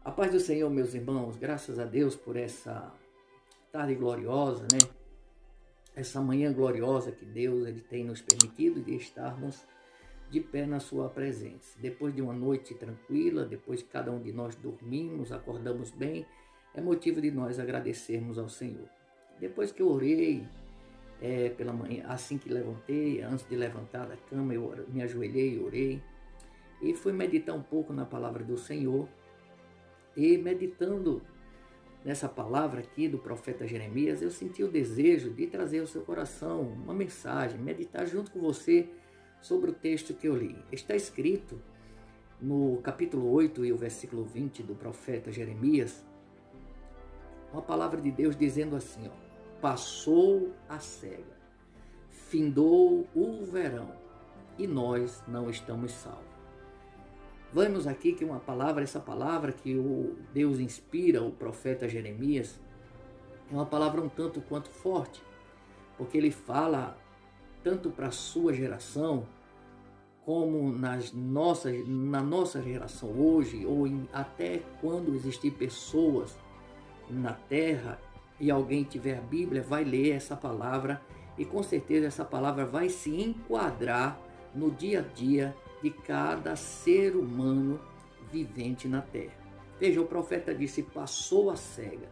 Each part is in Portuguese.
A paz do Senhor, meus irmãos, graças a Deus por essa tarde gloriosa, né? Essa manhã gloriosa que Deus ele tem nos permitido de estarmos de pé na sua presença. Depois de uma noite tranquila, depois que cada um de nós dormimos, acordamos bem, é motivo de nós agradecermos ao Senhor. Depois que eu orei pela manhã, assim que levantei, antes de levantar da cama, eu me ajoelhei e orei e fui meditar um pouco na palavra do Senhor. E meditando nessa palavra aqui do profeta Jeremias, eu senti o desejo de trazer ao seu coração uma mensagem, meditar junto com você sobre o texto que eu li. Está escrito no capítulo 8 e o versículo 20 do profeta Jeremias, uma palavra de Deus dizendo assim, passou a cega, findou o verão e nós não estamos salvos. Vamos aqui que essa palavra que o Deus inspira o profeta Jeremias, é uma palavra um tanto quanto forte, porque ele fala tanto para a sua geração, como na nossa geração hoje, ou até quando existir pessoas na terra e alguém tiver a Bíblia, vai ler essa palavra e com certeza essa palavra vai se enquadrar no dia a dia de cada ser humano vivente na terra. Veja, o profeta disse, passou a cega,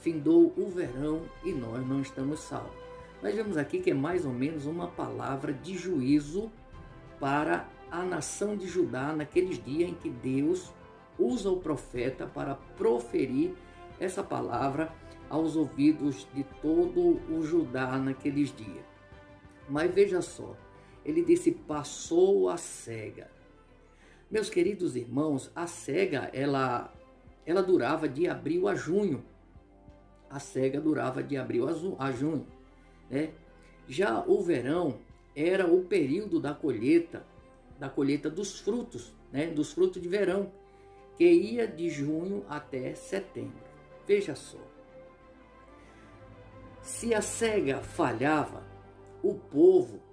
findou o verão e nós não estamos salvos. Nós vemos aqui que é mais ou menos uma palavra de juízo para a nação de Judá naqueles dias em que Deus usa o profeta para proferir essa palavra aos ouvidos de todo o Judá naqueles dias. Mas veja só, ele disse, passou a cega. Meus queridos irmãos, a cega, ela durava de abril a junho. A cega durava de abril a junho, né? Já o verão era o período da colheita dos frutos, né? Dos frutos de verão, que ia de junho até setembro. Veja só. Se a cega falhava, o povo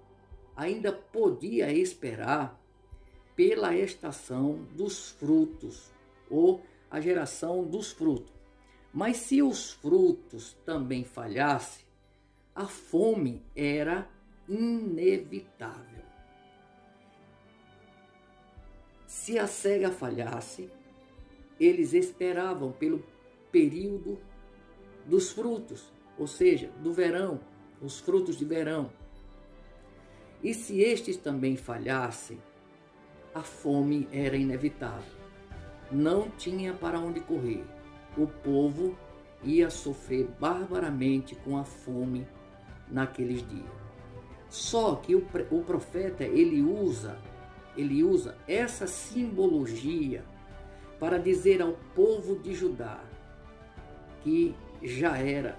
ainda podia esperar pela estação dos frutos, ou a geração dos frutos. Mas se os frutos também falhassem, a fome era inevitável. Se a cega falhasse, eles esperavam pelo período dos frutos, ou seja, do verão, os frutos de verão. E se estes também falhassem, a fome era inevitável. Não tinha para onde correr. O povo ia sofrer barbaramente com a fome naqueles dias. Só que o profeta ele usa essa simbologia para dizer ao povo de Judá que já era,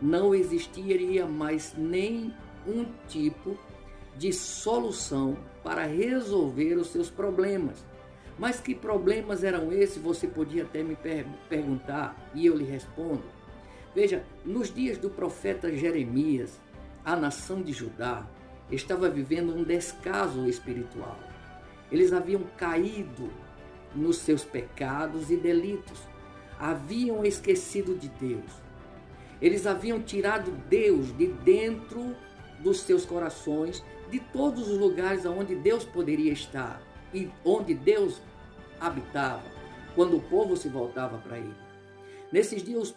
não existiria mais nem um tipo de solução para resolver os seus problemas. Mas que problemas eram esses? Você podia até me perguntar e eu lhe respondo. Veja, nos dias do profeta Jeremias, a nação de Judá estava vivendo um descaso espiritual. Eles haviam caído nos seus pecados e delitos, haviam esquecido de Deus. Eles haviam tirado Deus de dentro dos seus corações, de todos os lugares onde Deus poderia estar e onde Deus habitava, quando o povo se voltava para ele. Nesses dias,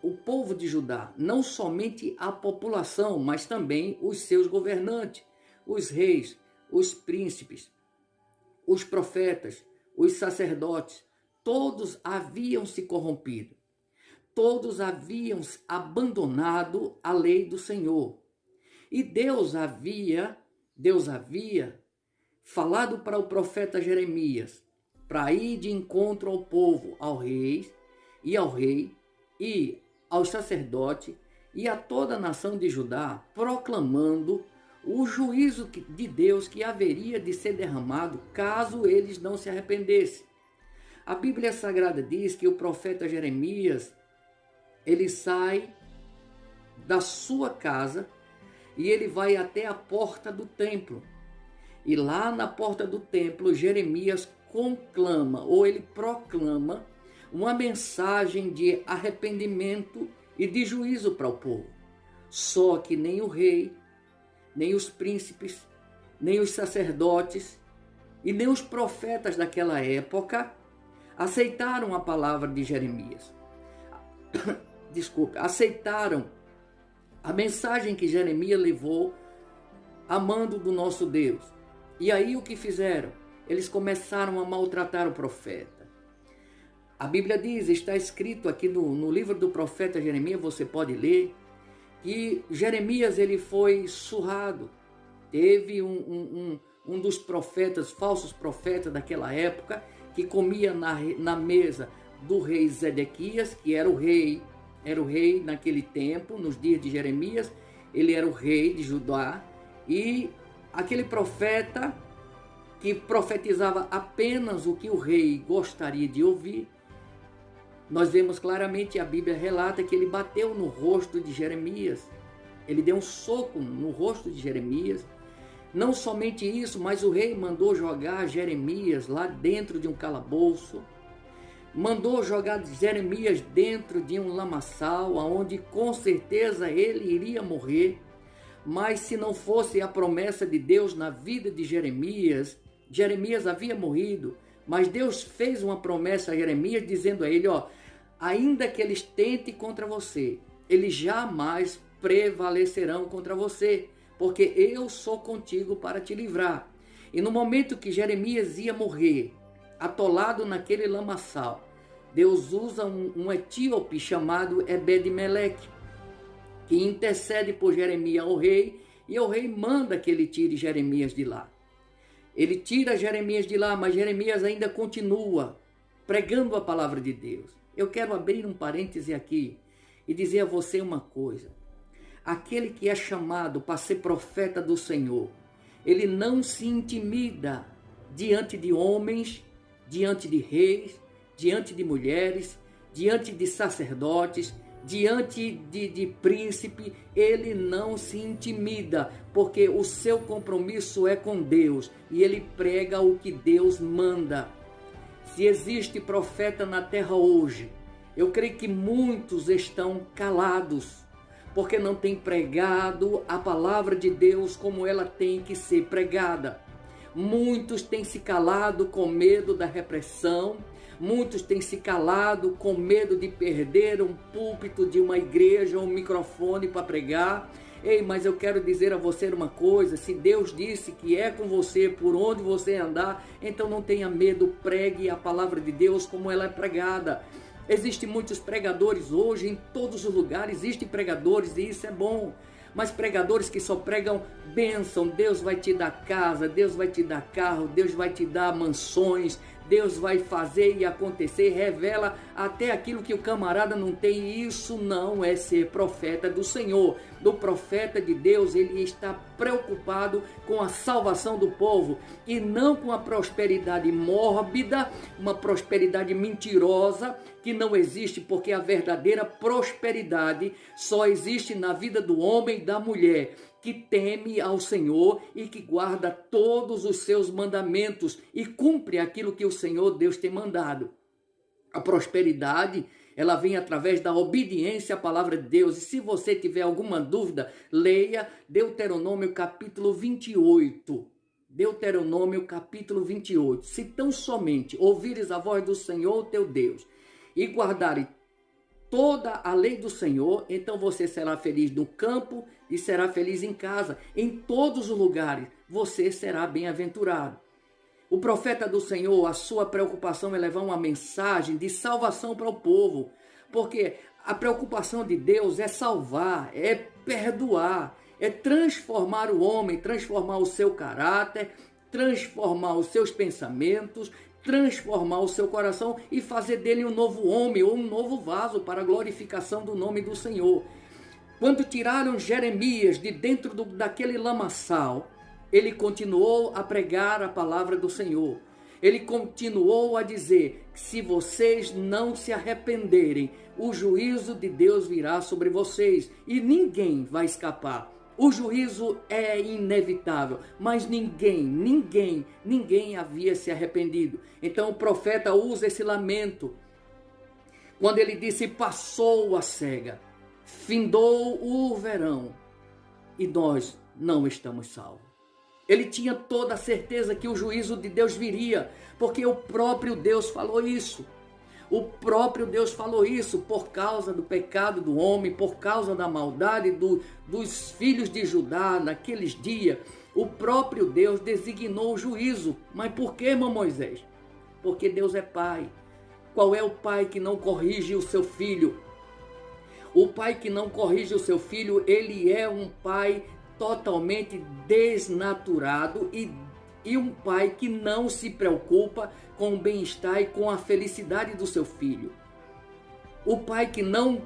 o povo de Judá, não somente a população, mas também os seus governantes, os reis, os príncipes, os profetas, os sacerdotes, todos haviam se corrompido. Todos haviam abandonado a lei do Senhor. E Deus havia falado para o profeta Jeremias para ir de encontro ao povo, ao rei e aos sacerdotes e a toda a nação de Judá, proclamando o juízo de Deus que haveria de ser derramado caso eles não se arrependessem. A Bíblia Sagrada diz que o profeta Jeremias, ele sai da sua casa e ele vai até a porta do templo. E lá na porta do templo, Jeremias conclama ou ele proclama uma mensagem de arrependimento e de juízo para o povo. Só que nem o rei, nem os príncipes, nem os sacerdotes e nem os profetas daquela época aceitaram a palavra de Jeremias. Aceitaram a mensagem que Jeremias levou a mando do nosso Deus. E aí o que fizeram? Eles começaram a maltratar o profeta. A Bíblia diz, está escrito aqui no livro do profeta Jeremias, você pode ler, que Jeremias ele foi surrado. Teve um dos profetas, falsos profetas daquela época, que comia na mesa do rei Zedequias, que era o rei naquele tempo, nos dias de Jeremias, ele era o rei de Judá, e aquele profeta que profetizava apenas o que o rei gostaria de ouvir, nós vemos claramente, a Bíblia relata que ele bateu no rosto de Jeremias, ele deu um soco no rosto de Jeremias. Não somente isso, mas o rei mandou jogar Jeremias lá dentro de um calabouço, mandou jogar Jeremias dentro de um lamaçal, onde com certeza ele iria morrer. Mas se não fosse a promessa de Deus na vida de Jeremias, Jeremias havia morrido, mas Deus fez uma promessa a Jeremias dizendo a ele, ainda que eles tentem contra você, eles jamais prevalecerão contra você, porque eu sou contigo para te livrar. E no momento que Jeremias ia morrer, atolado naquele lamaçal, Deus usa um etíope chamado Ebed-Meleque, que intercede por Jeremias ao rei, e o rei manda que ele tire Jeremias de lá. Ele tira Jeremias de lá, mas Jeremias ainda continua pregando a palavra de Deus. Eu quero abrir um parêntese aqui e dizer a você uma coisa. Aquele que é chamado para ser profeta do Senhor, ele não se intimida diante de homens, diante de reis, diante de mulheres, diante de sacerdotes, diante de príncipe. Ele não se intimida, porque o seu compromisso é com Deus e ele prega o que Deus manda. Se existe profeta na terra hoje, eu creio que muitos estão calados, porque não têm pregado a palavra de Deus como ela tem que ser pregada. Muitos têm se calado com medo da repressão, muitos têm se calado com medo de perder um púlpito de uma igreja, um microfone para pregar. Ei, mas eu quero dizer a você uma coisa, se Deus disse que é com você por onde você andar, então não tenha medo, pregue a palavra de Deus como ela é pregada. Existem muitos pregadores hoje, em todos os lugares existem pregadores e isso é bom. Mas pregadores que só pregam bênção, Deus vai te dar casa, Deus vai te dar carro, Deus vai te dar mansões, Deus vai fazer e acontecer, revela até aquilo que o camarada não tem. Isso não é ser profeta do Senhor. Do profeta de Deus, ele está preocupado com a salvação do povo e não com a prosperidade mórbida, uma prosperidade mentirosa que não existe, porque a verdadeira prosperidade só existe na vida do homem e da mulher que teme ao Senhor e que guarda todos os seus mandamentos e cumpre aquilo que o Senhor Deus tem mandado. A prosperidade, ela vem através da obediência à palavra de Deus. E se você tiver alguma dúvida, leia Deuteronômio capítulo 28. Deuteronômio capítulo 28. Se tão somente ouvires a voz do Senhor teu Deus e guardares toda a lei do Senhor, então você será feliz no campo e será feliz em casa. Em todos os lugares você será bem-aventurado. O profeta do Senhor, a sua preocupação é levar uma mensagem de salvação para o povo, porque a preocupação de Deus é salvar, é perdoar, é transformar o homem, transformar o seu caráter, transformar os seus pensamentos, transformar o seu coração e fazer dele um novo homem ou um novo vaso para a glorificação do nome do Senhor. Quando tiraram Jeremias de dentro daquele lamaçal, ele continuou a pregar a palavra do Senhor. Ele continuou a dizer que se vocês não se arrependerem, o juízo de Deus virá sobre vocês e ninguém vai escapar. O juízo é inevitável, mas ninguém havia se arrependido. Então o profeta usa esse lamento, quando ele disse: passou a cega, findou o verão, e nós não estamos salvos. Ele tinha toda a certeza que o juízo de Deus viria, porque o próprio Deus falou isso. O próprio Deus falou isso por causa do pecado do homem, por causa da maldade dos filhos de Judá naqueles dias. O próprio Deus designou o juízo. Mas por que, irmão Moisés? Porque Deus é pai. Qual é o pai que não corrige o seu filho? O pai que não corrige o seu filho, ele é um pai totalmente desnaturado e um pai que não se preocupa com o bem-estar e com a felicidade do seu filho. O pai que não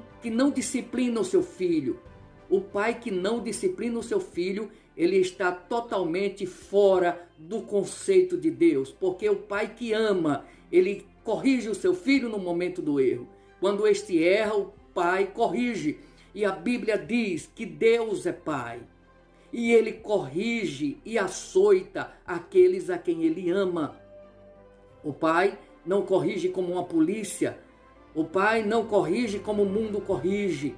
disciplina o seu filho. O pai que não disciplina o seu filho, ele está totalmente fora do conceito de Deus. Porque o pai que ama, ele corrige o seu filho no momento do erro. Quando este erra, o pai corrige. E a Bíblia diz que Deus é pai. E ele corrige e açoita aqueles a quem ele ama. O pai não corrige como uma polícia. O pai não corrige como o mundo corrige.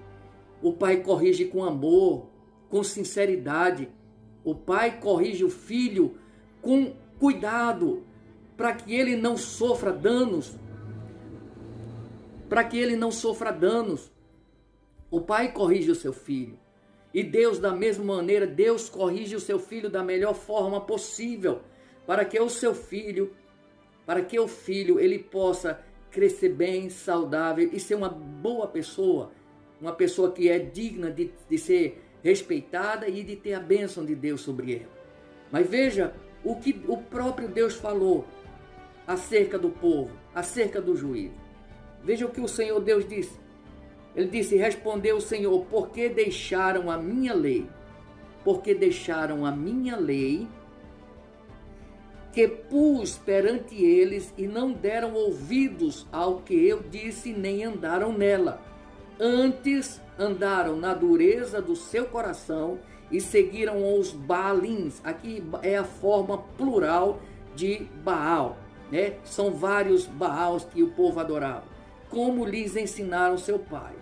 O pai corrige com amor, com sinceridade. O pai corrige o filho com cuidado, para que ele não sofra danos. Para que ele não sofra danos. O pai corrige o seu filho. E Deus, da mesma maneira, Deus corrige o seu filho da melhor forma possível, para que o filho, ele possa crescer bem, saudável e ser uma boa pessoa, uma pessoa que é digna de ser respeitada e de ter a bênção de Deus sobre ela. Mas veja o que o próprio Deus falou acerca do povo, acerca do juízo. Veja o que o Senhor Deus disse. Ele disse: respondeu o Senhor, porque deixaram a minha lei? Porque deixaram a minha lei, que pus perante eles, e não deram ouvidos ao que eu disse, nem andaram nela. Antes andaram na dureza do seu coração e seguiram os Baalins. Aqui é a forma plural de Baal, né? São vários Baals que o povo adorava, como lhes ensinaram seu pai.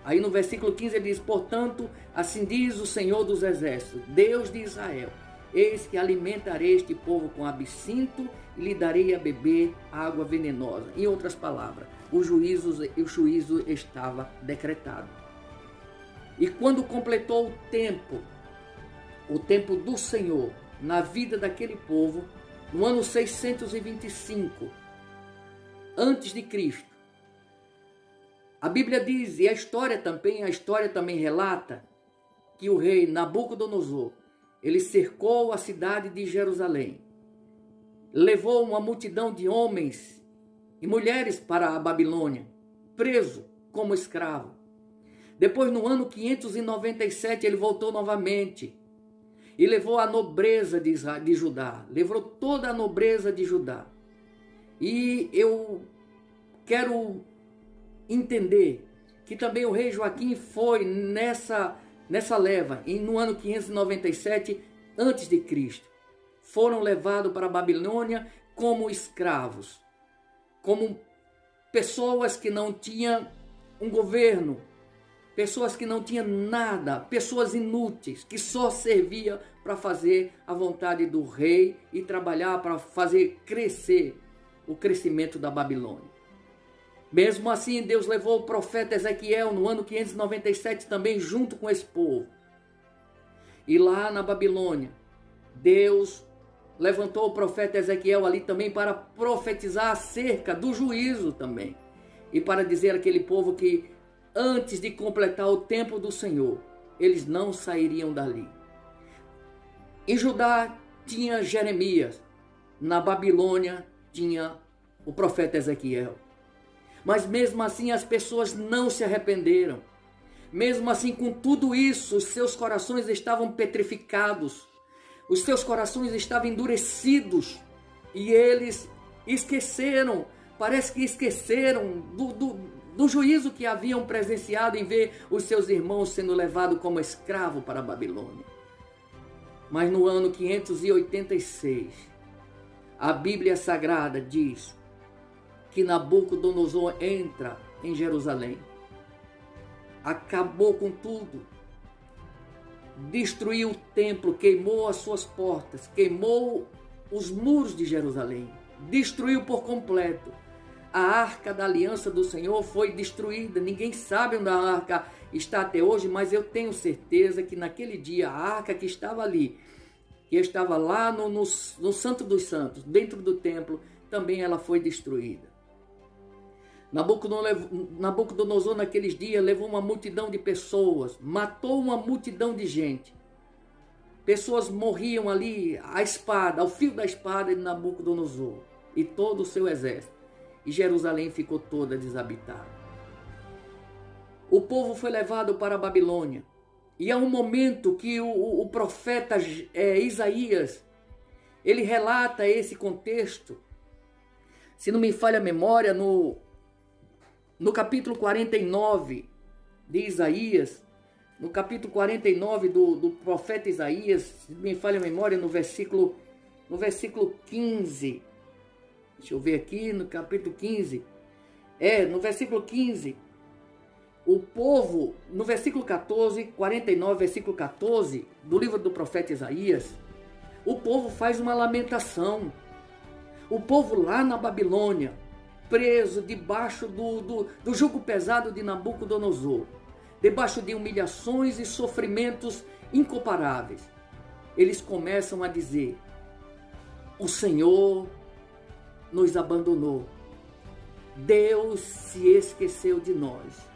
Aí no versículo 15 ele diz: portanto, assim diz o Senhor dos Exércitos, Deus de Israel: eis que alimentarei este povo com absinto e lhe darei a beber água venenosa. Em outras palavras, o juízo estava decretado. E quando completou o tempo do Senhor na vida daquele povo, no ano 625 antes de Cristo, a Bíblia diz, e a história também relata, que o rei Nabucodonosor, ele cercou a cidade de Jerusalém, levou uma multidão de homens e mulheres para a Babilônia, preso como escravo. Depois, no ano 597, ele voltou novamente e levou a nobreza de Judá, levou toda a nobreza de Judá. E eu quero entender que também o rei Joaquim foi nessa leva, no ano 597 antes de Cristo. Foram levados para a Babilônia como escravos, como pessoas que não tinham um governo, pessoas que não tinham nada, pessoas inúteis, que só serviam para fazer a vontade do rei e trabalhar para fazer crescer o crescimento da Babilônia. Mesmo assim, Deus levou o profeta Ezequiel no ano 597 também junto com esse povo. E lá na Babilônia, Deus levantou o profeta Ezequiel ali também para profetizar acerca do juízo também. E para dizer àquele povo que antes de completar o tempo do Senhor, eles não sairiam dali. Em Judá tinha Jeremias, na Babilônia tinha o profeta Ezequiel. Mas mesmo assim as pessoas não se arrependeram. Mesmo assim, com tudo isso, os seus corações estavam petrificados. Os seus corações estavam endurecidos. E eles esqueceram, parece que esqueceram do juízo que haviam presenciado em ver os seus irmãos sendo levados como escravo para a Babilônia. Mas no ano 586, a Bíblia Sagrada diz que Nabucodonosor entra em Jerusalém, acabou com tudo, destruiu o templo, queimou as suas portas, queimou os muros de Jerusalém, destruiu por completo. A arca da aliança do Senhor foi destruída. Ninguém sabe onde a arca está até hoje, mas eu tenho certeza que naquele dia a arca que estava ali, que estava lá no Santo dos Santos, dentro do templo, também ela foi destruída. Nabucodonosor naqueles dias levou uma multidão de pessoas, matou uma multidão de gente. Pessoas morriam ali à espada, ao fio da espada de Nabucodonosor e todo o seu exército. E Jerusalém ficou toda desabitada. O povo foi levado para a Babilônia. E há um momento que o profeta Isaías, ele relata esse contexto. Se não me falha a memória, no capítulo 49 de Isaías, no capítulo 49 do profeta Isaías, se não me falha a memória, no versículo 15. Deixa eu ver aqui, no capítulo 15. No versículo 15. O povo, no versículo 14, 49, versículo 14, do livro do profeta Isaías, o povo faz uma lamentação. O povo lá na Babilônia, preso debaixo do jugo pesado de Nabucodonosor, debaixo de humilhações e sofrimentos incomparáveis, eles começam a dizer: o Senhor nos abandonou, Deus se esqueceu de nós.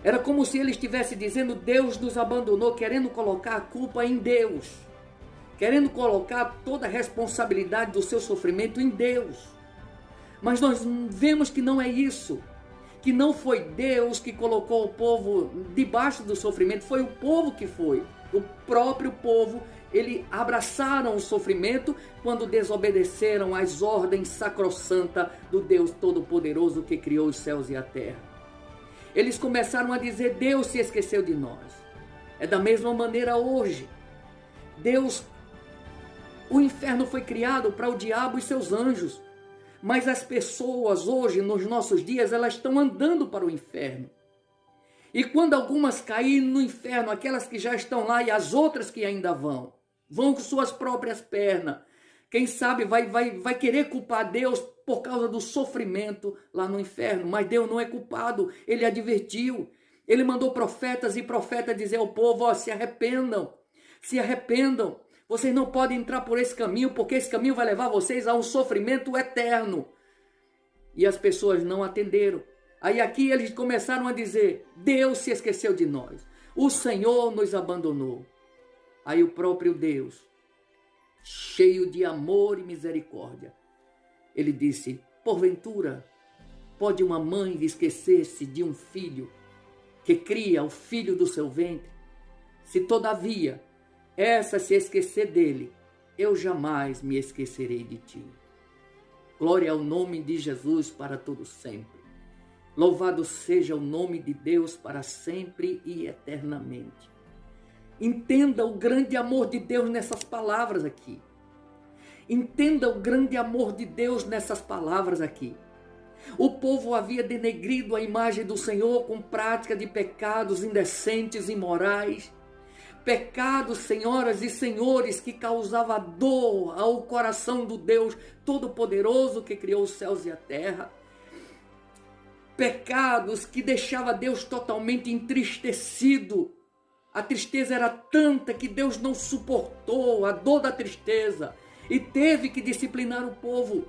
Era como se ele estivesse dizendo: Deus nos abandonou, querendo colocar a culpa em Deus, querendo colocar toda a responsabilidade do seu sofrimento em Deus. Mas nós vemos que não é isso, que não foi Deus que colocou o povo debaixo do sofrimento, foi o povo que foi, o próprio povo. Eles abraçaram o sofrimento quando desobedeceram às ordens sacrossantas do Deus Todo-Poderoso que criou os céus e a terra. Eles começaram a dizer: Deus se esqueceu de nós. É da mesma maneira hoje. O inferno foi criado para o diabo e seus anjos. Mas as pessoas hoje, nos nossos dias, elas estão andando para o inferno. E quando algumas caírem no inferno, aquelas que já estão lá e as outras que ainda vão com suas próprias pernas, quem sabe vai querer culpar Deus por causa do sofrimento lá no inferno. Mas Deus não é culpado, ele advertiu. Ele mandou profetas e profetas dizer ao povo: se arrependam, se arrependam. Vocês não podem entrar por esse caminho, porque esse caminho vai levar vocês a um sofrimento eterno. E as pessoas não atenderam. Aí aqui eles começaram a dizer: Deus se esqueceu de nós, o Senhor nos abandonou. Aí o próprio Deus, cheio de amor e misericórdia, ele disse: porventura pode uma mãe esquecer-se de um filho que cria o filho do seu ventre? Se todavia essa se esquecer dele, eu jamais me esquecerei de ti. Glória ao nome de Jesus para todo sempre. Louvado seja o nome de Deus para sempre e eternamente. Entenda o grande amor de Deus nessas palavras aqui. Entenda o grande amor de Deus nessas palavras aqui. O povo havia denegrido a imagem do Senhor com prática de pecados indecentes e imorais. Pecados, senhoras e senhores, que causava dor ao coração do Deus Todo-Poderoso que criou os céus e a terra. Pecados que deixava Deus totalmente entristecido. A tristeza era tanta que Deus não suportou a dor da tristeza e teve que disciplinar o povo.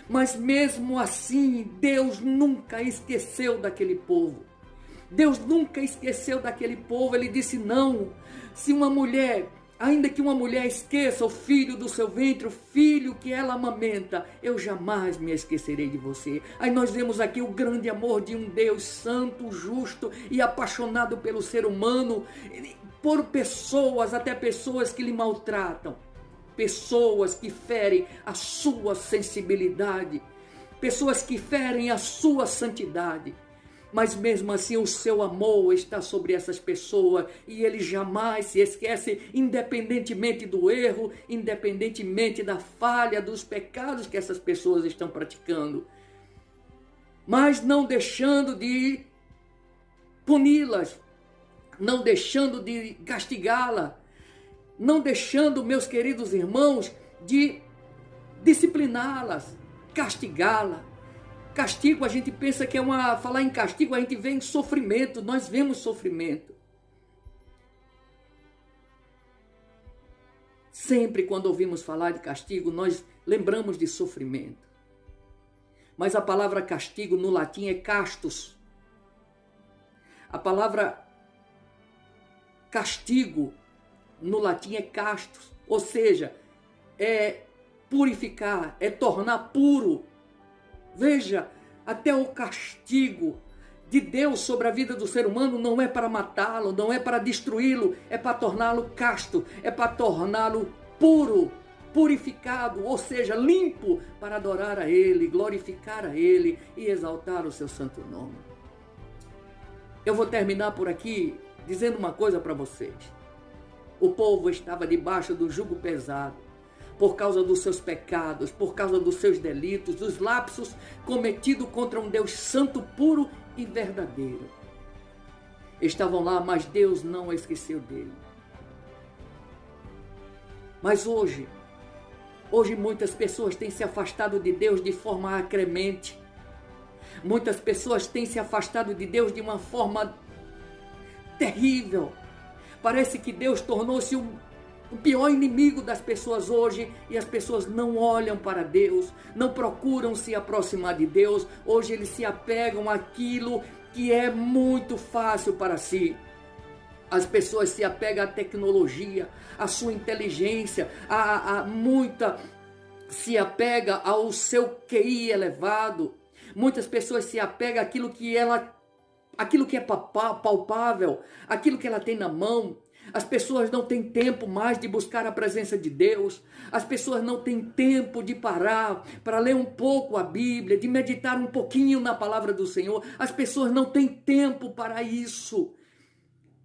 Mas mesmo assim, Deus nunca esqueceu daquele povo. Deus nunca esqueceu daquele povo. Ele disse: não, se uma mulher, ainda que uma mulher esqueça o filho do seu ventre, o filho que ela amamenta, eu jamais me esquecerei de você. Aí nós vemos aqui o grande amor de um Deus santo, justo e apaixonado pelo ser humano, por pessoas, até pessoas que lhe maltratam, pessoas que ferem a sua sensibilidade, pessoas que ferem a sua santidade. Mas mesmo assim o seu amor está sobre essas pessoas e ele jamais se esquece, independentemente do erro, independentemente da falha, dos pecados que essas pessoas estão praticando. Mas não deixando de puni-las, não deixando de castigá-la, não deixando, meus queridos irmãos, de discipliná-las, castigá-la. Castigo, a gente pensa que falar em castigo, a gente vê em sofrimento, nós vemos sofrimento. Sempre quando ouvimos falar de castigo, nós lembramos de sofrimento. Mas a palavra castigo no latim é castus. A palavra castigo no latim é castus, ou seja, é purificar, é tornar puro. Veja, até o castigo de Deus sobre a vida do ser humano não é para matá-lo, não é para destruí-lo, é para torná-lo casto, é para torná-lo puro, purificado, ou seja, limpo, para adorar a Ele, glorificar a Ele e exaltar o seu santo nome. Eu vou terminar por aqui dizendo uma coisa para vocês. O povo estava debaixo do jugo pesado, por causa dos seus pecados, por causa dos seus delitos, dos lapsos cometidos contra um Deus santo, puro e verdadeiro. Estavam lá, mas Deus não esqueceu dele. Mas hoje muitas pessoas têm se afastado de Deus de forma acremente. Muitas pessoas têm se afastado de Deus de uma forma terrível. Parece que Deus tornou-se o pior inimigo das pessoas hoje, e as pessoas não olham para Deus, não procuram se aproximar de Deus. Hoje eles se apegam àquilo que é muito fácil para si. As pessoas se apegam à tecnologia, à sua inteligência, se apega ao seu QI elevado. Muitas pessoas se apegam àquilo que é palpável, aquilo que ela tem na mão. As pessoas não têm tempo mais de buscar a presença de Deus. As pessoas não têm tempo de parar para ler um pouco a Bíblia, de meditar um pouquinho na palavra do Senhor. As pessoas não têm tempo para isso.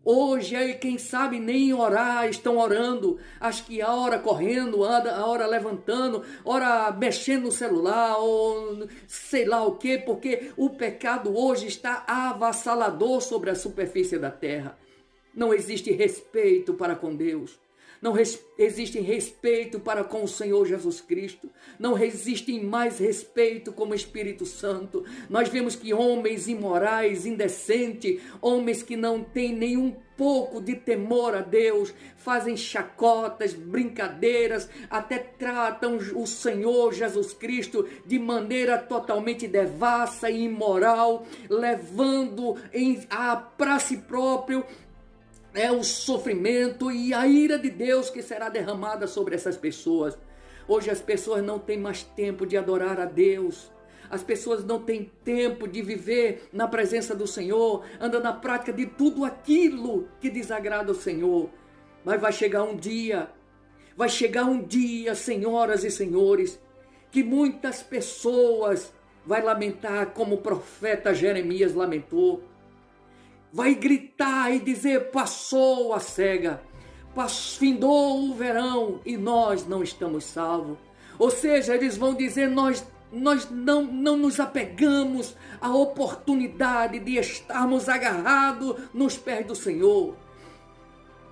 Hoje, quem sabe nem orar, estão orando. Acho que a hora correndo, a hora levantando, a hora mexendo no celular, ou sei lá o quê, porque o pecado hoje está avassalador sobre a superfície da terra. Não existe respeito para com Deus. Não existe respeito para com o Senhor Jesus Cristo. Não existe mais respeito como Espírito Santo. Nós vemos que homens imorais, indecentes, homens que não têm nenhum pouco de temor a Deus, fazem chacotas, brincadeiras, até tratam o Senhor Jesus Cristo de maneira totalmente devassa e imoral, levando para si próprio o sofrimento e a ira de Deus que será derramada sobre essas pessoas. Hoje as pessoas não têm mais tempo de adorar a Deus. As pessoas não têm tempo de viver na presença do Senhor, andando na prática de tudo aquilo que desagrada o Senhor. Mas vai chegar um dia, senhoras e senhores, que muitas pessoas vai lamentar como o profeta Jeremias lamentou. Vai gritar e dizer: passou a cega, findou o verão e nós não estamos salvos. Ou seja, eles vão dizer: nós não nos apegamos à oportunidade de estarmos agarrados nos pés do Senhor.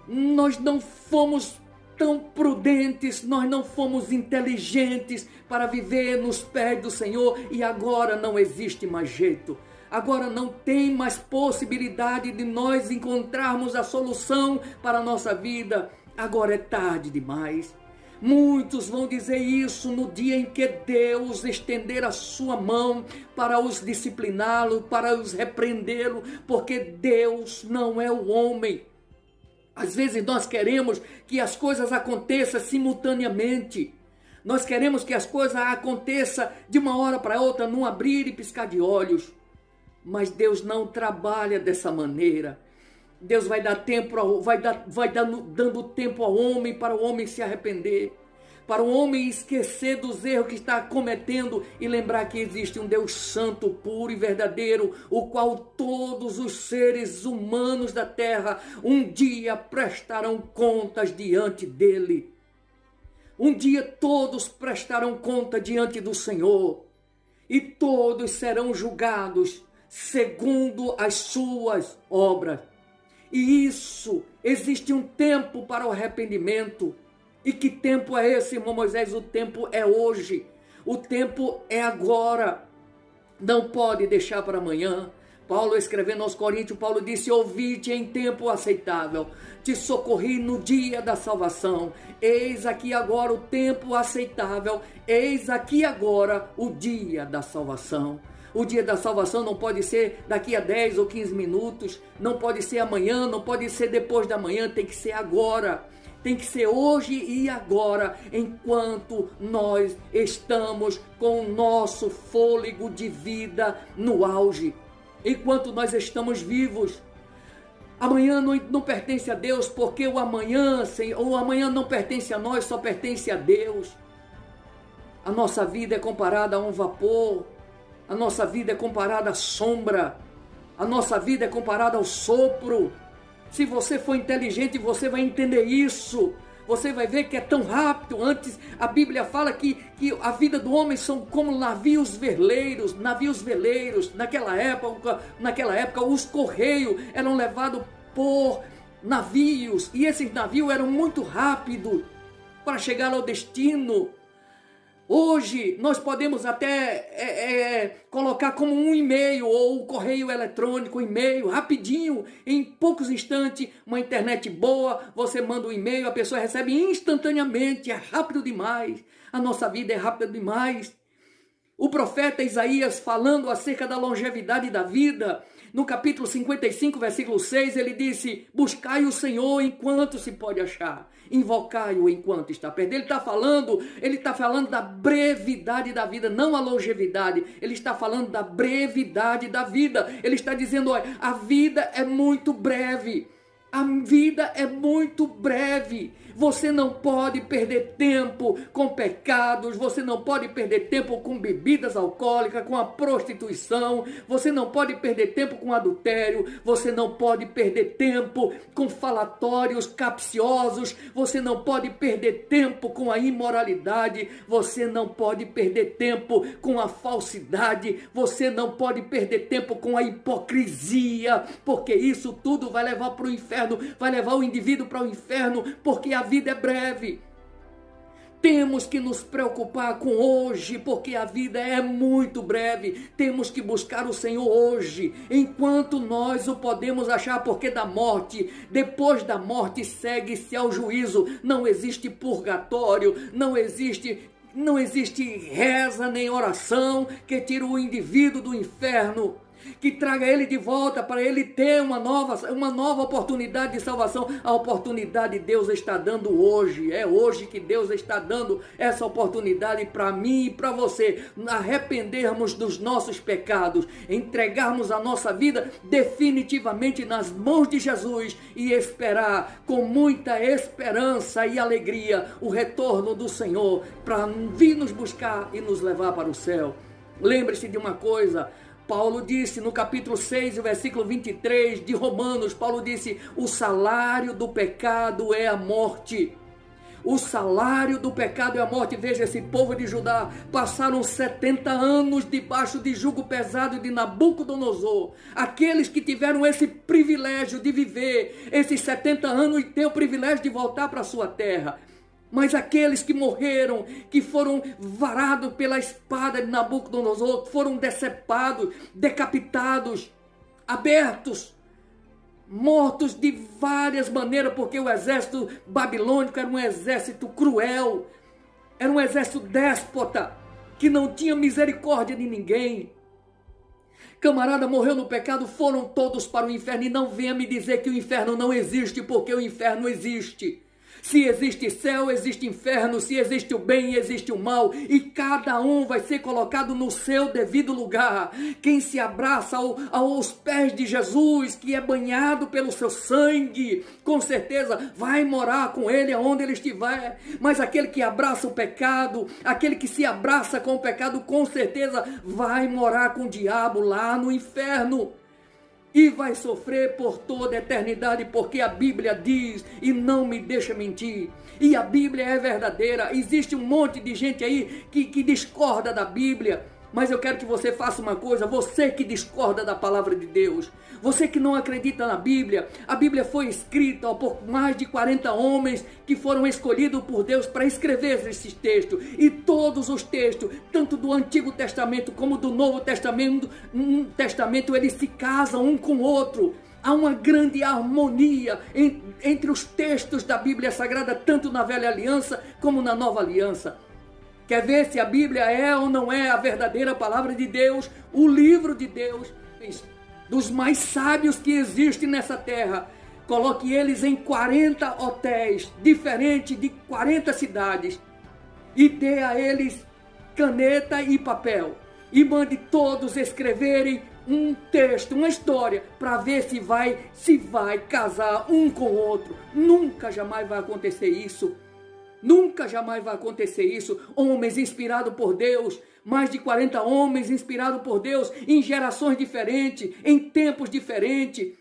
Nós não fomos tão prudentes, nós não fomos inteligentes para viver nos pés do Senhor, e agora não existe mais jeito. Agora não tem mais possibilidade de nós encontrarmos a solução para a nossa vida. Agora é tarde demais. Muitos vão dizer isso no dia em que Deus estender a sua mão para os discipliná-lo, para os repreendê-lo, porque Deus não é o homem. Às vezes nós queremos que as coisas aconteçam simultaneamente. Nós queremos que as coisas aconteçam de uma hora para outra, num abrir e piscar de olhos. Mas Deus não trabalha dessa maneira. Deus vai dar tempo, dando tempo ao homem para o homem se arrepender. para o homem esquecer dos erros que está cometendo e lembrar que existe um Deus santo, puro e verdadeiro, o qual todos os seres humanos da terra um dia prestarão contas diante dele. Um dia todos prestarão conta diante do Senhor e todos serão julgados segundo as suas obras. E isso, existe um tempo para o arrependimento. E que tempo é esse, irmão Moisés? O tempo é hoje. O tempo é agora. Não pode deixar para amanhã. Paulo, escrevendo aos Coríntios, Paulo disse: ouvi-te em tempo aceitável, te socorri no dia da salvação. Eis aqui agora o tempo aceitável, eis aqui agora o dia da salvação. O dia da salvação não pode ser daqui a 10 ou 15 minutos, não pode ser amanhã, não pode ser depois da manhã, tem que ser agora. Tem que ser hoje e agora, enquanto nós estamos com o nosso fôlego de vida no auge. Enquanto nós estamos vivos. Amanhã não pertence a Deus, porque o amanhã não pertence a nós, só pertence a Deus. A nossa vida é comparada a um vapor. A nossa vida é comparada à sombra. A nossa vida é comparada ao sopro. Se você for inteligente, você vai entender isso. Você vai ver que é tão rápido. Antes, a Bíblia fala que a vida do homem são como navios veleiros. Naquela época, os correios eram levados por navios. E esses navios eram muito rápidos para chegar ao destino. Hoje, nós podemos até colocar como um e-mail ou o correio eletrônico, e-mail, rapidinho, em poucos instantes, uma internet boa, você manda um e-mail, a pessoa recebe instantaneamente, é rápido demais. A nossa vida é rápida demais. O profeta Isaías, falando acerca da longevidade da vida, no capítulo 55, versículo 6, ele disse: buscai o Senhor enquanto se pode achar, invocai-o enquanto está perto. Ele está falando da brevidade da vida, não a longevidade. Ele está falando da brevidade da vida. Ele está dizendo: olha, a vida é muito breve. A vida é muito breve. Você não pode perder tempo com pecados, você não pode perder tempo com bebidas alcoólicas, com a prostituição, você não pode perder tempo com adultério, você não pode perder tempo com falatórios capciosos, você não pode perder tempo com a imoralidade, você não pode perder tempo com a falsidade, você não pode perder tempo com a hipocrisia, porque isso tudo vai levar para o inferno, vai levar o indivíduo para o inferno, porque a vida é breve. Temos que nos preocupar com hoje, porque a vida é muito breve. Temos que buscar o Senhor hoje, enquanto nós o podemos achar, porque depois da morte segue-se ao juízo. Não existe purgatório, não existe reza nem oração que tire o indivíduo do inferno, que traga ele de volta para ele ter uma nova oportunidade de salvação. A oportunidade Deus está dando hoje. É hoje que Deus está dando essa oportunidade para mim e para você. Arrependermos dos nossos pecados, entregarmos a nossa vida definitivamente nas mãos de Jesus e esperar com muita esperança e alegria o retorno do Senhor para vir nos buscar e nos levar para o céu. Lembre-se de uma coisa. Paulo disse no capítulo 6, versículo 23 de Romanos, Paulo disse: o salário do pecado é a morte. O salário do pecado é a morte. Veja, esse povo de Judá passaram 70 anos debaixo de jugo pesado de Nabucodonosor. Aqueles que tiveram esse privilégio de viver esses 70 anos e ter o privilégio de voltar para a sua terra. Mas aqueles que morreram, que foram varados pela espada de Nabucodonosor, foram decepados, decapitados, abertos, mortos de várias maneiras, porque o exército babilônico era um exército cruel, era um exército déspota, que não tinha misericórdia de ninguém. Camarada, morreu no pecado, foram todos para o inferno, e não venha me dizer que o inferno não existe, porque o inferno existe. Se existe céu, existe inferno. Se existe o bem, existe o mal. E cada um vai ser colocado no seu devido lugar. Quem se abraça aos pés de Jesus, que é banhado pelo seu sangue, com certeza vai morar com ele aonde ele estiver. Mas aquele que abraça o pecado, aquele que se abraça com o pecado, com certeza vai morar com o diabo lá no inferno. E vai sofrer por toda a eternidade, porque a Bíblia diz, e não me deixa mentir, e a Bíblia é verdadeira. Existe um monte de gente aí que discorda da Bíblia, mas eu quero que você faça uma coisa, você que discorda da palavra de Deus, você que não acredita na Bíblia, a Bíblia foi escrita por mais de 40 homens que foram escolhidos por Deus para escrever esses textos, e todos os textos, tanto do Antigo Testamento como do Novo Testamento, eles se casam um com o outro. Há uma grande harmonia entre os textos da Bíblia Sagrada, tanto na Velha Aliança como na Nova Aliança. Quer ver se a Bíblia é ou não é a verdadeira palavra de Deus, o livro de Deus, dos mais sábios que existem nessa terra? Coloque eles em 40 hotéis diferentes de 40 cidades e dê a eles caneta e papel e mande todos escreverem um texto, uma história, para ver se vai casar um com o outro. Nunca jamais vai acontecer isso. Nunca jamais vai acontecer isso. Homens inspirados por Deus, mais de 40 homens inspirados por Deus, em gerações diferentes, em tempos diferentes.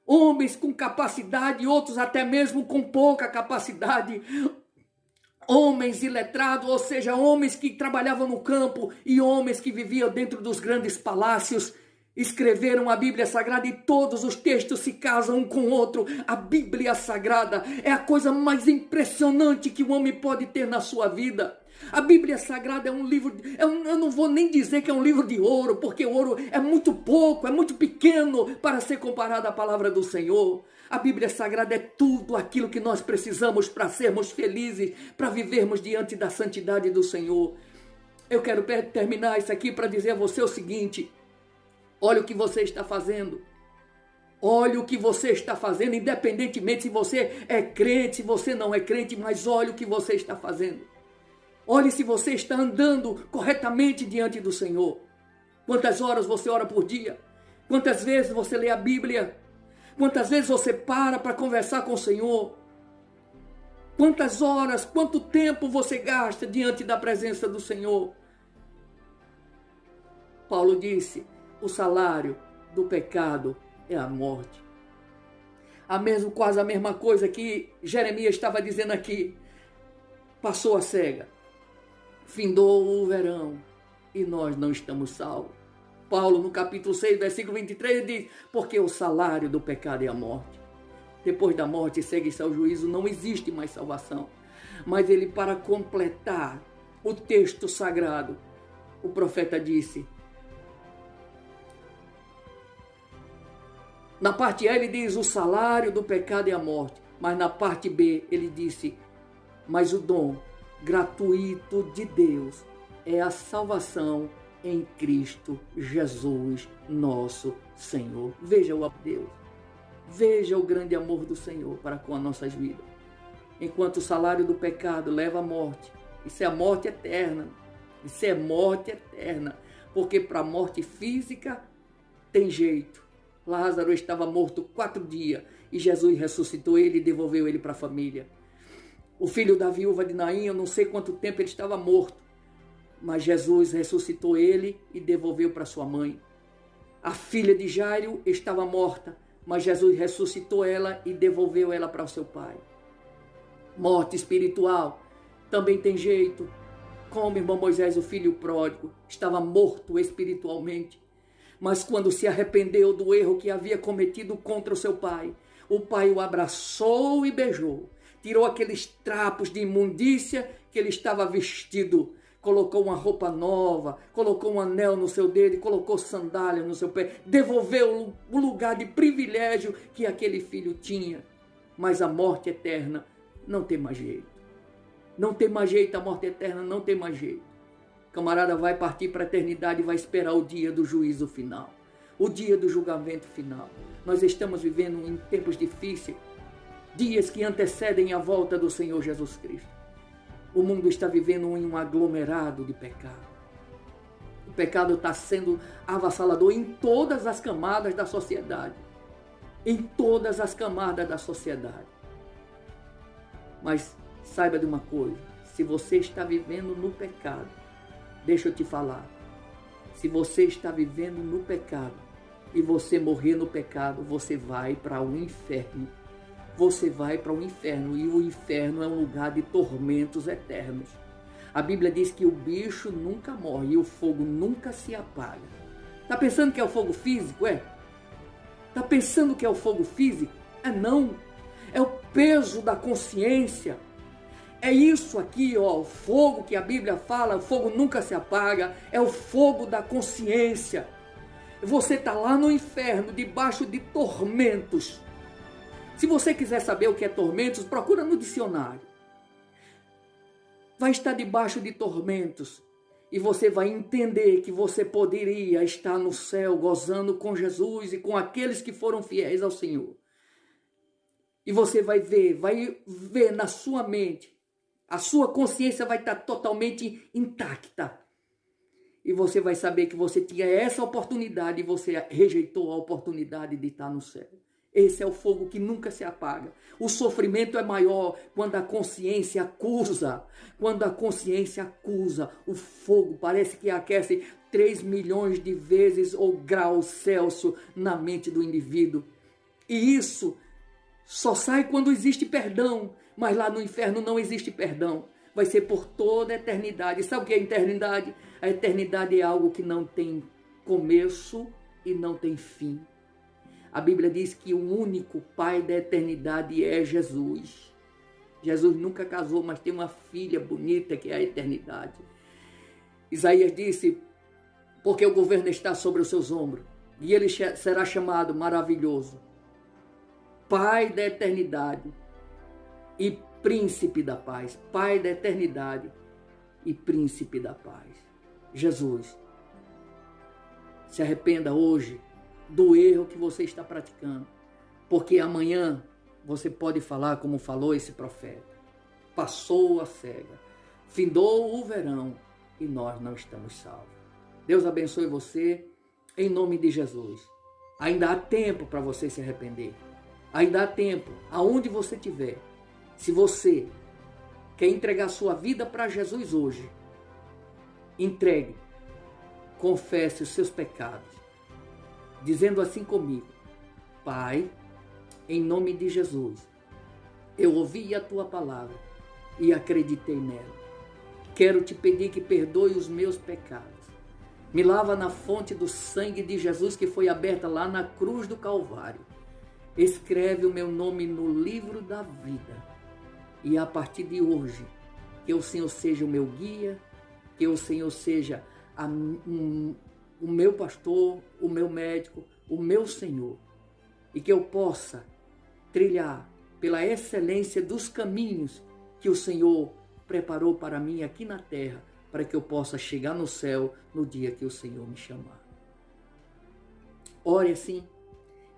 Homens com capacidade, outros até mesmo com pouca capacidade. Homens iletrados, ou seja, homens que trabalhavam no campo e homens que viviam dentro dos grandes palácios. Escreveram a Bíblia Sagrada e todos os textos se casam um com o outro. A Bíblia Sagrada é a coisa mais impressionante que o homem pode ter na sua vida. A Bíblia Sagrada é um livro, eu não vou nem dizer que é um livro de ouro, porque o ouro é muito pouco, é muito pequeno para ser comparado à palavra do Senhor. A Bíblia Sagrada é tudo aquilo que nós precisamos para sermos felizes, para vivermos diante da santidade do Senhor. Eu quero terminar isso aqui para dizer a você o seguinte: olha o que você está fazendo. Olha o que você está fazendo, independentemente se você é crente, se você não é crente, mas olha o que você está fazendo. Olhe se você está andando corretamente diante do Senhor. Quantas horas você ora por dia? Quantas vezes você lê a Bíblia? Quantas vezes você para conversar com o Senhor? Quantas horas, quanto tempo você gasta diante da presença do Senhor? Paulo disse: o salário do pecado é a morte. Quase a mesma coisa que Jeremias estava dizendo aqui. Passou a cega, findou o verão e nós não estamos salvos. Paulo, no capítulo 6, versículo 23, diz: porque o salário do pecado é a morte. Depois da morte segue-se ao juízo, não existe mais salvação. Mas ele, para completar o texto sagrado, o profeta disse, na parte A ele diz: o salário do pecado é a morte. Mas na parte B ele disse: mas o dom gratuito de Deus é a salvação em Cristo Jesus, nosso Senhor. Veja o Deus. Veja o grande amor do Senhor para com as nossas vidas. Enquanto o salário do pecado leva à morte, isso é a morte eterna. Isso é morte eterna. Porque para a morte física tem jeito. Lázaro estava morto 4 dias e Jesus ressuscitou ele e devolveu ele para a família. O filho da viúva de Naim, eu não sei quanto tempo ele estava morto, mas Jesus ressuscitou ele e devolveu para sua mãe. A filha de Jairo estava morta, mas Jesus ressuscitou ela e devolveu ela para o seu pai. Morte espiritual também tem jeito. Como irmão Moisés, o filho pródigo, estava morto espiritualmente, mas quando se arrependeu do erro que havia cometido contra o seu pai, o pai o abraçou e beijou, tirou aqueles trapos de imundícia que ele estava vestido, colocou uma roupa nova, colocou um anel no seu dedo, colocou sandália no seu pé, devolveu o lugar de privilégio que aquele filho tinha. Mas a morte eterna não tem mais jeito. Não tem mais jeito, a morte eterna não tem mais jeito. O camarada vai partir para a eternidade e vai esperar o dia do juízo final, o dia do julgamento final. Nós estamos vivendo em tempos difíceis dias que antecedem a volta do Senhor Jesus Cristo. O mundo está vivendo em um aglomerado de pecado. O pecado está sendo avassalador em todas as camadas da sociedade. Em todas as camadas da sociedade. Mas saiba de uma coisa, se você está vivendo no pecado, deixa eu te falar, se você está vivendo no pecado e você morrer no pecado, você vai para o inferno. Você vai para o inferno e o inferno é um lugar de tormentos eternos. A Bíblia diz que o bicho nunca morre e o fogo nunca se apaga. Está pensando que é o fogo físico? Está pensando que é o fogo físico? Não. É o peso da consciência. É isso aqui, ó, o fogo que a Bíblia fala, o fogo nunca se apaga, é o fogo da consciência. Você está lá no inferno, debaixo de tormentos. Se você quiser saber o que é tormentos, procura no dicionário. Vai estar debaixo de tormentos e você vai entender que você poderia estar no céu gozando com Jesus e com aqueles que foram fiéis ao Senhor. E você vai ver na sua mente, a sua consciência vai estar totalmente intacta. E você vai saber que você tinha essa oportunidade e você rejeitou a oportunidade de estar no céu. Esse é o fogo que nunca se apaga. O sofrimento é maior quando a consciência acusa. Quando a consciência acusa, o fogo parece que aquece 3 milhões de vezes ou graus Celsius na mente do indivíduo. E isso só sai quando existe perdão. Mas lá no inferno não existe perdão. Vai ser por toda a eternidade. Sabe o que é a eternidade? A eternidade é algo que não tem começo e não tem fim. A Bíblia diz que o único pai da eternidade é Jesus. Jesus nunca casou, mas tem uma filha bonita que é a eternidade. Isaías disse, porque o governo está sobre os seus ombros, e ele será chamado maravilhoso, Pai da eternidade e Príncipe da paz. Pai da eternidade e Príncipe da paz. Jesus, se arrependa hoje do erro que você está praticando, porque amanhã você pode falar como falou esse profeta. Passou a cega, findou o verão e nós não estamos salvos. Deus abençoe você em nome de Jesus. Ainda há tempo para você se arrepender. Ainda há tempo, aonde você estiver. Se você quer entregar sua vida para Jesus hoje, entregue, confesse os seus pecados, dizendo assim comigo: Pai, em nome de Jesus, eu ouvi a tua palavra e acreditei nela. Quero te pedir que perdoe os meus pecados. Me lava na fonte do sangue de Jesus que foi aberta lá na cruz do Calvário. Escreve o meu nome no livro da vida. E a partir de hoje, que o Senhor seja o meu guia, que o Senhor seja o meu pastor, o meu médico, o meu Senhor. E que eu possa trilhar pela excelência dos caminhos que o Senhor preparou para mim aqui na terra, para que eu possa chegar no céu no dia que o Senhor me chamar. Ore assim,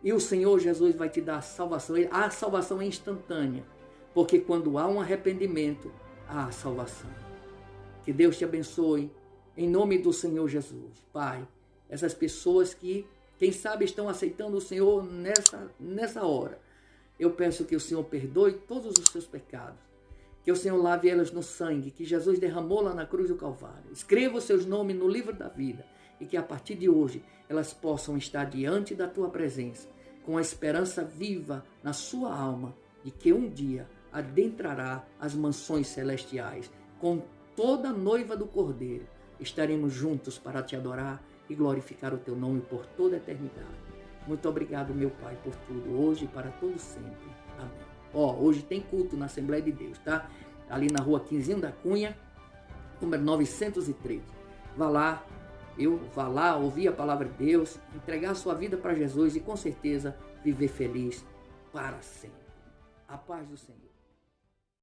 e o Senhor Jesus vai te dar a salvação. A salvação é instantânea, porque quando há um arrependimento, há a salvação. Que Deus te abençoe, em nome do Senhor Jesus. Pai, essas pessoas que, quem sabe, estão aceitando o Senhor nessa hora, eu peço que o Senhor perdoe todos os seus pecados, que o Senhor lave elas no sangue que Jesus derramou lá na cruz do Calvário. Escreva os seus nomes no livro da vida e que a partir de hoje elas possam estar diante da tua presença, com a esperança viva na sua alma de que um dia adentrará as mansões celestiais com toda a noiva do Cordeiro. Estaremos juntos para te adorar e glorificar o teu nome por toda a eternidade. Muito obrigado, meu Pai, por tudo, hoje e para todo sempre. Amém. Hoje tem culto na Assembleia de Deus, tá? Ali na rua Quinzinho da Cunha, número 913. Vá lá, ouvir a palavra de Deus, entregar sua vida para Jesus e com certeza viver feliz para sempre. A paz do Senhor.